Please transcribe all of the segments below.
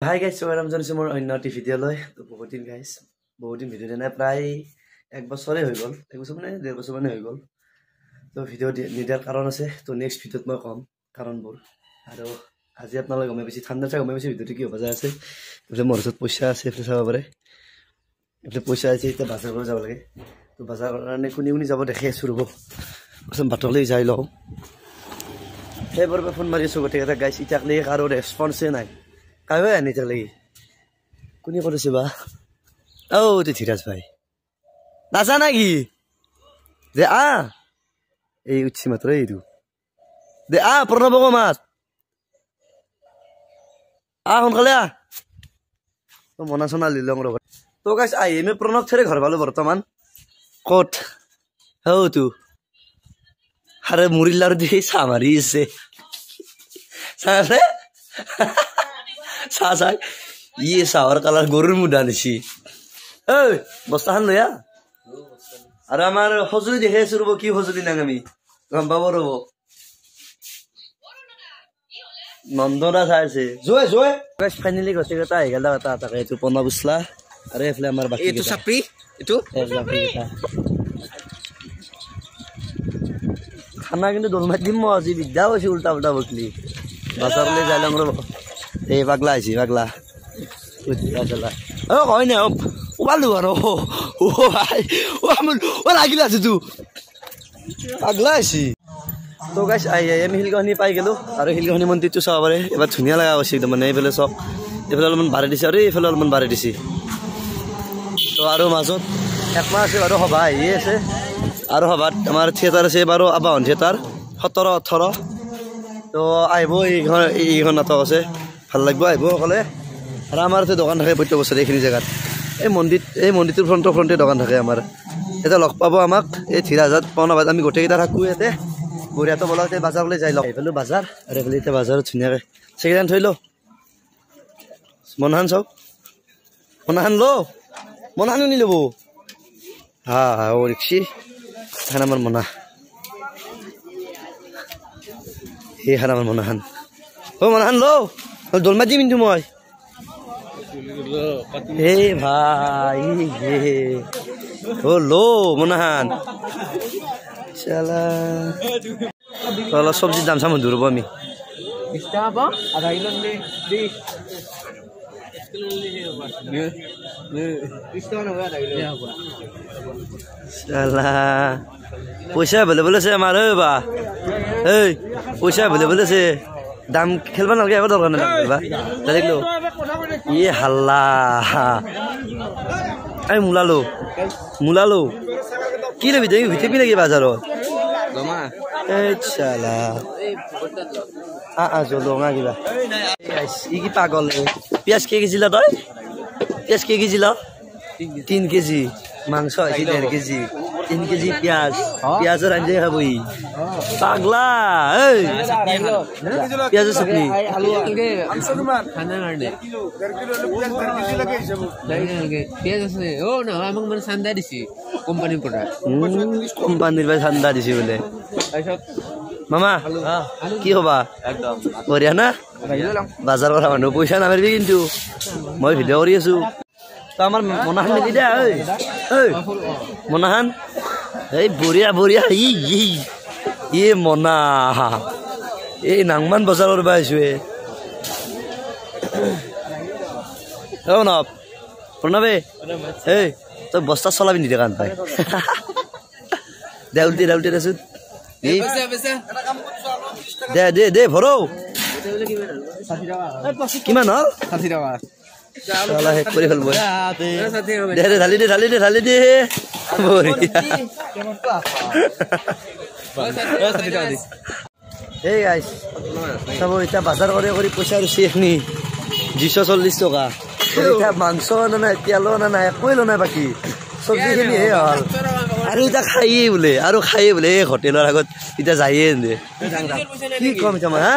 Hi guys, so I'm Johnson more on not video loy. To বহুত দিন guys, বহুত দিন ভিডিও নাই প্রায় এক বছৰে হৈ গল। এক বছৰ মানে 1.5 বছৰ মানে হৈ গল। তো ভিডিও নিদিয়াৰ কাৰণ আছে। তো নেক্সট ভিডিওত মই কম কাৰণবোৰ। আৰু আজি আপোনালোকে গমে বেছি ঠাণ্ডা চাই গমে বেছি ভিডিওটো কি হ'ব যায় আছে। এফলে মোৰ ওচৰত পইচা আছে, এফলে চাব পাৰে। এফলে পইচা আছে এতিয়া বাজাৰ কৰিব যাব লাগে। তো বাজাৰ কাৰণে কোনি যাব দেখি আছো ৰব। প্ৰথম বাটলৈ যাই লও। সেইবোৰ ফোন মাৰি আছো গটেটা গাইস ইটাকলে কাৰো ৰেসপন্সে নাই। কাবে আনি চলে কোনি কৰিছে বা ও তে ধীৰাজ ভাই নাজা নাকি দে এই উঠছি মাত্ৰ এইটো দে প্ৰণৱক মাত সোনকালে তো মনা চনা লিলং ৰব তো গাইস আমি প্ৰণৱ থৰে ঘৰ পালো বৰ্তমান কত হও তু আৰে মুৰিলাৰ দি সামাৰি আছে সাৰে সাসাই ইয়ে সাওয়ার কালার গরুর মুডা নিছি এই বস্তাখান লয়া আর আমার হজুরি দেখে শুরু কি হজুরি নাং আমি গম পাবো রব নন্দনা চাইছে জয় জয় গাইস ফাইনালি গতে গতা আই গেল তা তাকে তো পনা বুসলা আরে এফলে আমার বাকি এটো সাপি এটো খানা কিন্তু দলমাই দিম আজি বিদ্যা হইছে উল্টা উল্টা বকলি বাজারলে যাইলাম রব এই পাগলা আইছি পাগলা উজলা ও কই না ওবালু আর ও ভাই ও আমল ও লাগিলা আছে তুই পাগলা আইছি তো গাইস আমি হিলগনি পাই গেলো আর হিলগনি মন্দিরটো চাব পারে এবার ধুনিয়া লাগা আছে একদম মানে এইফালে সব এইফালে অলপমান বাড়ি দিছে আৰু এইফালে অলপমান বাড়ি দিছে তো আৰু মাজত একমাহ আছে বাৰু সভা আহি আছে আৰু সভাত আমাৰ থিয়েটাৰ আছে বাৰু আবাহন থিয়েটাৰ 17 18 তো আইব এইখন নাটক আছে ভাল লাগব আইব সকলে আর আমার তো দোকান থাকে প্রত্যেক বছর এইখিনি জায়গাত এই মন্দিৰটোৰ ফ্ৰণ্টে দোকান থাকে আমাৰ এটা লগ পাব আমাক এই ধীৰাজাত পনাবাদ আমি গোটেইকেইটা থাকো ইয়াতে বঢ়িয়াটো বলাতে বাজাৰলৈ যাই লওঁ এইফালে বাজাৰ আৰু এইফালে এতিয়া বাজাৰত ধুনীয়াকৈ চেকেণ্ড থৈ ল মনহান চাওক মনহান নি ল'ব হা ও ৰিক্সি খান আমাৰ মনা এই খান আমাৰ মনাহান ও মনাহান ল দলমা দিম কিন্তু মই হে ভাই ও লো মনাহান চালা সবজির দাম সামনে ধরবো আমি পয়সা এভেলেবল আছে আমার বা এই পয়সা এভেলেবল আছে দাম খেলবা নালাগে একো দরকার নাই খেলবা দেখলো ইয়ে হাল্লা এই মুলালো কি লবি তুই ভিতরে নাকি বাজারত এই চালা জলঙা কিবা ই কি পাগল পিঁয়াজ কে কেজি লা তই পিঁয়াজ কে কেজি লা 3 কেজি মাংস আছে 1.5 কেজি 3 কেজি পিঁয়াজের আঞ্জা খাবই পাগলা এই পিঁয়াজের চাটনি পিঁয়াজ আছে ও না আমাক মানে চান্দা দিছি কোম্পানিৰ পৰা কোম্পানিৰ পৰা চান্দা দিছি বোলে মামা কি হবা একদম বঢ়িয়া না বাজাৰ কৰা মানুহ পইচা নামাৰিবি কিন্তু মই ভিডিঅ' কৰি আছো তো আমার মনাহান নেকি দে মনাহান এই বঢ়িয়া ই মনা এই নাংমান বজাৰৰ পৰা আহিছো প্ৰণৱে এই তই বস্তা চলাবি নিদে কাণ পাই দে উল্টি দেচোন দে ভৰো কিমান হল 60 টকা সালা হেক কৰি ফেলব ঢালি দে এই গাইস চাব এতিয়া বাজাৰ কৰি পইচা ৰুচি এখনি 240 টকা এতিয়া মাংস নাই তেল নাই একোৱে নাই বাকী চব্জিখিনি হে হল আৰু এতিয়া খাইয়ে বোলে এই হোটেলৰ আগত এতিয়া যাইয়ে দে কি কম এতিয়া হা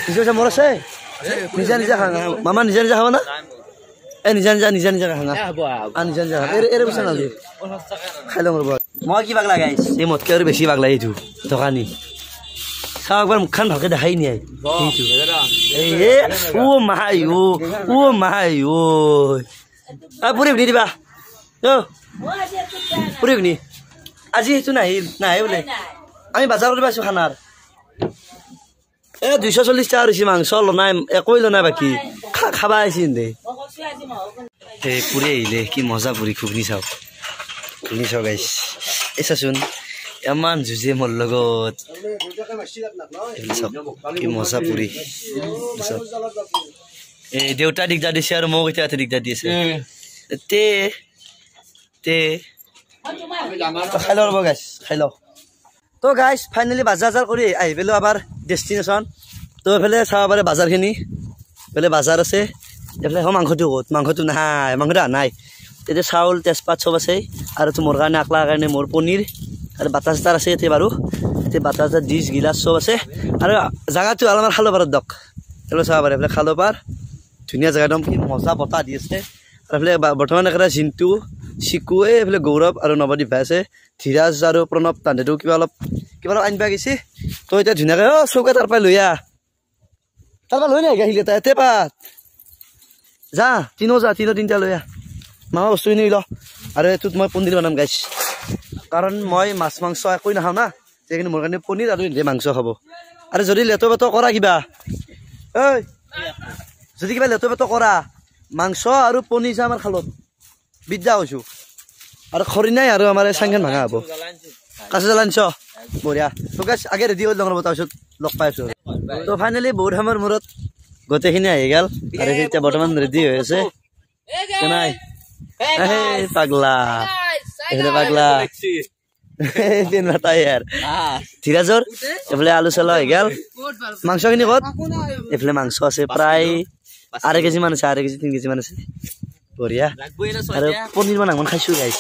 নিজে মোৰ আছে নিজা খাঙা মামা নিজা খাব না এ নিজা খাঙা নিজা এৰে পইচা নালি খাই লওঁ ৰ'ব মই কি পাগলা গাইছ এই মতকে আৰু বেছি পাগলা এইটো দোকানী চাওঁ একবাৰ মুখখন ভালকে দেখাই নিয়ে মাই পুৰি শুনি দিবা পুৰি শুনি আজি সেইটো নাহে বোলে আমি বাজাৰ কৰিব আছো খানাৰ 240 টাকা হৈছে মাংস নাই একোই নাই বাকী খাবা আহিছিল দে এই পুৰি আহিলে কি মজা পুৰি ঘুগনি চাওঁ গাইছ এই চাচোন ইমান যুঁজে মোৰ লগত কি মজা পুৰি এই দেউতা দিগদাৰ দিছে আৰু মোক এতিয়া দিগদাৰ দি আছে খাই লওঁ ৰ'ব গাইছ খাই লওঁ তো গাইছ ফাইনেলি বাজাৰ কৰি আহি পেলো আবাৰ ডেষ্টিনেশ্যন তো এইফালে চাব পাৰে বাজাৰখিনি এইফালে বাজাৰ আছে এইফালে মাংসটো ক'ত মাংসটো নাই মাংসটো নাই তেতিয়া চাউল তেজপাত চব আছে আৰু মোৰ কাৰণে আকলাৰ কাৰণে মোৰ পনীৰ আৰু বাটাৰ চাটাৰ আছে এতিয়া বাৰু এতিয়া বাটাৰ চাটাৰ ডিছ গিলাচ চব আছে আৰু জেগাটো অলপমান খালো পাৰত দক এইফালে চাব পাৰে এইফালে খালো পাৰ ধুনীয়া জেগা একদম কি মজা বতাহ দি আছে আৰু এইফালে বৰ্তমান একেবাৰে জিন্তু চিকু এইফালে গৌৰৱ আৰু নৱদ্বীপ ভাই আছে ধীৰাজ আৰু প্ৰণৱ তান্দেটো কিবা অলপ আনিবা গৈছে তো এতিয়া ধুনীয়াকৈ চৌকা তাৰ পৰা লৈ লৈ নাই গাহিলে তাই এতে পাত যা তিনিটা লৈ মামা বস্তুখিনি ল আৰু এইটোত মই পনীৰ বনাম গাইছ কাৰণ মই মাছ মাংস একোৱে নাখাওঁ না সেইখিনি মোৰ কাৰণে পনীৰ আৰু মাংস খাব আৰু যদি লেতো পেতো কৰা কিবা যদি কিবা লেতো পেতো কৰা মাংস আৰু পনীৰ যে আমাৰ খালত বিদ্যা হৈছোঁ আৰু খৰি নাই আৰু আমাৰ চাংখন ভাঙা হ'ব কাছে জ্বলা আনিছ বঢ়িয়া তো গাইছ আগে ৰেডি কৰি লওঁ ৰ'ব তাৰপিছত লগ পাই আছোঁ তো ফাইনেলি বহুত সময়ৰ মূৰত গোটেইখিনি আহি গ'ল আৰু এতিয়া বৰ্তমান ৰেডি হৈ আছে নাই পাগলা ধীৰাজৰ এইফালে আলু চালু হৈ গ'ল মাংসখিনি ক'ত এইফালে মাংস আছে প্ৰায় 2.5 কেজি মান আছে 2.5 কেজি 3 কেজি মান আছে বঢ়িয়া আৰু পনীৰ মান আগমান খাইছোঁ গাইছ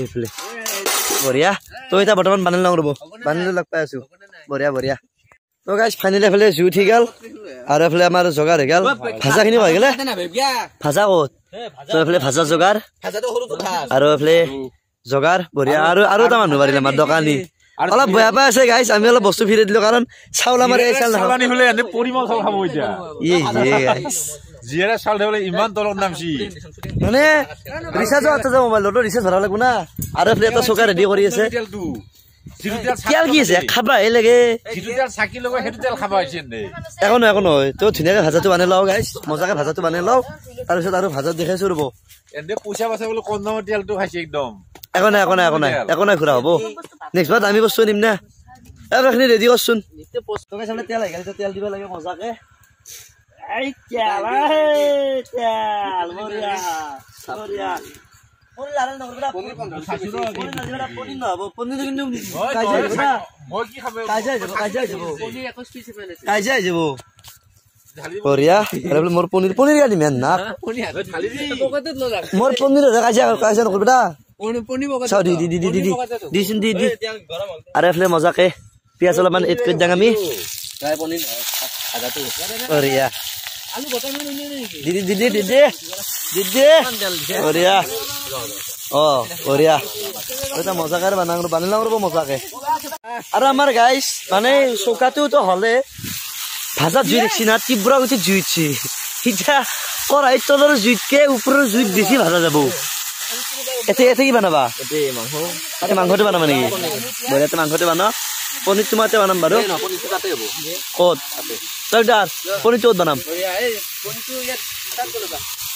এইফালে বঢ়িয়া তো এতিয়া বৰ্তমান বানাই লওঁ ৰ'ব বানাই লগ পাই আছোঁ বঢ়িয়া তো গাইছ ফাইনেলি এইফালে জুই উঠি গ'ল আৰু এইফালে আমাৰ যোগাৰ হৈ গ'ল ভাজাখিনি হৈ গ'লে ভাজা ক'ত তো এইফালে ভাজা যোগাৰ আৰু এইফালে যোগাৰ বঢ়িয়া আৰু এটা মানুহ পাৰিলে আমাৰ দোকানী অলপ বেয়া পাই আছে গাইছ আমি অলপ বস্তু ফিৰাই দিলোঁ কাৰণ চাউল আমাৰ এই চাউল মানে ৰিচাৰ্জো আছে যে মোবাইলতো ৰিচাৰ্জ ভৰাব লাগিব না আৰু এইফালে এটা চৌকা ৰেডি কৰি আছে তেল কি আছে খাবা লাগে একো নহয় তো ধুনীয়াকে ভাজাটো বানাই লওঁ গাইছ মজাকে ভাজাটো বানাই লওঁ তাৰপিছত আৰু ভাজাত দেখাইছোঁ ৰ'ব একো নাই ঘূৰা হ'ব নেক্সট বাৰ দামী বস্তু নিম না এইখিনি ৰেডি কৰচোন তেল আহি গ'ল তেল দিব লাগে মজাকে মোৰ পনীৰ আনিম না মোৰ পনীৰ কাজিয়া নকৰিবা চাও দি আৰু এইফালে মজাকে পিঁয়াজ অলপমান এড কৰি দিওঁ আমি বঢ়িয়া বঢ়িয়া বঢ়িয়া এটা মজাকে বানি লওঁ ৰ'ব মজাকে আৰু আমাৰ গাইছ মানে চৌকাটোতো হ'লে ভাজাত জুই দেখছি না তীব্ৰ গতিত জুই উঠছি এতিয়া কৰাইত তলৰ জুইতকে ওপৰৰ জুইত বেছি ভাজা যাব এতে কি বানাবা মাংসটো বানাবা নেকি বঢ়িয়াতে মাংসটো বানাও পনীৰ তোমাতে বানাম বাৰু ক'ত তাৰ পনীৰটো ক'ত বানাম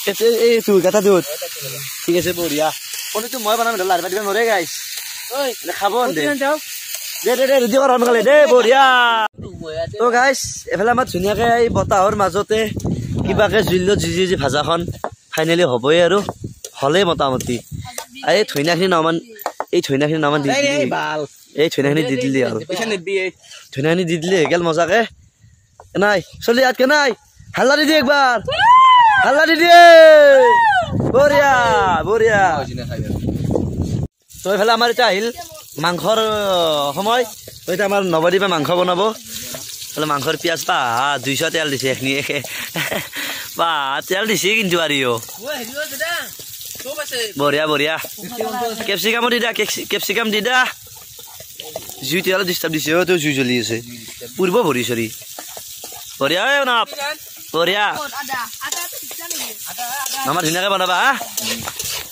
এইটো গাঁঠাটোত ঠিক আছে বঢ়িয়া পনীৰটো মই বানাম লাৰি পাতিব নোৱাৰে গাইছ খাব দে ৰেডি কৰ সোনকালে দেই বঢ়িয়া তো গাইছ এইফালে আমাৰ ধুনীয়াকে এই বতাহৰ মাজতে কিবাকে জুইলত যি ভাজাখন ফাইনেলি হ'বই আৰু হ'লেই মোটামুটি এই ধইনাখিনি নামান দি এই ধইনাখিনি দি দিলি আৰু ধইনাখিনি দি দিলি হৈ গ'ল মজাকে নাই চলি ইয়াতকে নাই হাল্লা দি দিয়ে একবাৰ হাল্লা দি দিয়ে বঢ়িয়া তো এইফালে আমাৰ এতিয়া আহিল মাংসৰ সময় তো এতিয়া আমাৰ নৱদ্বীপে মাংস বনাব বোলে মাংসৰ পিঁয়াজ 200 তেল দিছে এইখিনি তেল দিছে কিন্তু আৰু বঢ়িয়া কেপচিকামো দি দা কেপচিকাম দি দা জুইতে অলপ ডিষ্টাৰ্ব দিছে তো জুই জ্বলি আছে পূৰ্ব ভৰি চৰি বঢ়িয়া না বঢ়িয়া আমাৰ ধুনীয়াকৈ বনাবা হা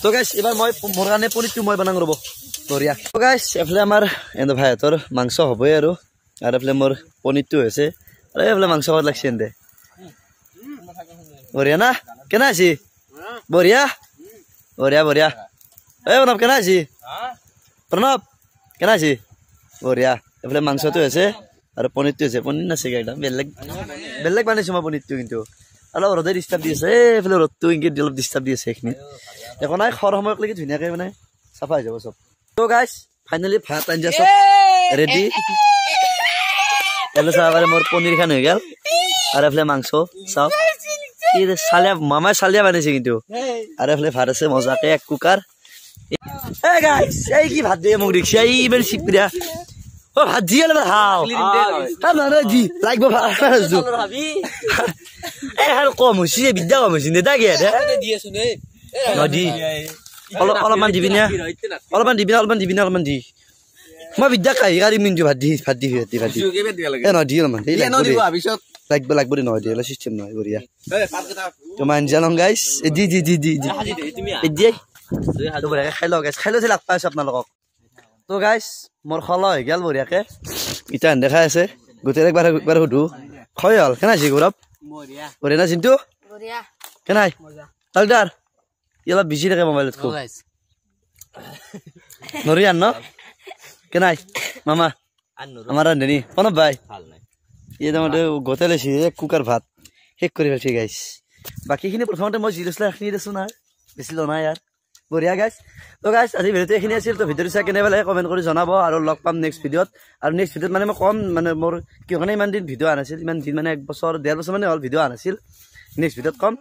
তো গাইছ এবাৰ মই মোৰ কাৰণে পনীৰটো মই বনাম ৰ'ব বঢ়িয়া তো গাইছ এফালে আমাৰ এনে ভাইহঁতৰ মাংস হ'বই আৰু এফালে মোৰ পনীৰটো হৈছে আৰু এইফালে মাংস খাব লাগছে এনে বঢ়িয়া না কেনে আছি বঢ়িয়া বঢ়িয়া বঢ়িয়া এই প্ৰণৱ কেনে আছি প্ৰণৱ কেনে আছি বঢ়িয়া এইফালে মাংসটো হৈছে আৰু পনীৰটো হৈছে পনীৰ নাছিলে একদম বেলেগ বেলেগ বনাইছোঁ মই পনীৰটো কিন্তু অলপ ৰ'দে ডিষ্টাৰ্ব দি আছে এইফালে ৰ'দটো ইংগিত অলপ ডিষ্টাৰ্ব দি আছে এইখিনি একো নাই খৰ সময়লৈকে ধুনীয়াকৈ মানে চাফা হৈ যাব চব তো গাইছ ফাইনেলি ভাত আঞ্জা চব ৰেডি এইফালে চাব পাৰে মোৰ পনীৰ খান হৈ গ'ল আৰু এইফালে মাংস চাওক কি চালিয়া মামাই চালিয়া বনাইছে কিন্তু আৰু এইফালে ভাত আছে মজাকে এক কুকাৰ এই গাইছ এই কি ভাত দিয়ে মোক দেখিছে এই ইমান চিপিয়া অ ভাত দিয়ে না খাও না দি লাগব এই হাল কম হৈছে বিদ্যা কম হৈছে নেতা কি নদী অলপমান দিবি না অলপমান দিবি না অলপমান দি মই বিদ্যা কাহি কাঢ়ি মিনিটো ভাত দি এ নদী অলপমান লাগব দে নহয় দিয়ে চিষ্টেম নহয় বঢ়িয়া তোমাৰ আঞ্জালং গাইছ দি খাই লওঁ গাইছ খাই লৈ লাগ পাইছোঁ আপোনালোকক তো গাইছ মোৰ খলা হৈ গ'ল বঢ়িয়াকে ইটা দেখাই আছে গোটেই একবাৰ সুধো খয় হ'ল কেনে আছে গৌৰৱ বঢ়িয়া না চিন্তু কেনে তালদাৰ ই অলপ বিজি থাকে মোবাইলত খুব নৰি আন ন কেনে মামা আমাৰ ৰান্ধনি প্ৰণৱ ভাই ই তাৰমানে গোটেই লৈছে এক কুকাৰ ভাত শেষ কৰি পেলাইছে গাইছ বাকীখিনি প্ৰথমতে মই যি লৈছিলোঁ সেইখিনি দিছোঁ নাই বেছি লোৱা নাই ইয়াৰ বঢ়িয়া গাইছ তো গাইছ আজি ভিডিঅ'টো এইখিনি আছিল তো ভিডিঅ'টো চাই কেনে পালে কমেণ্ট কৰি জনাব আৰু লগ পাম নেক্সট ভিডিঅ'ত আৰু নেক্সট ভিডিঅ'ত মানে মই কম মানে মোৰ কিয় কাৰণে ইমান দিন ভিডিঅ' আনাছিল ইমান দিন মানে 1 বছৰ 1.5 বছৰ মানে হ'ল ভিডিঅ' আনাছিল নেক্সট ভিডিঅ'ত কম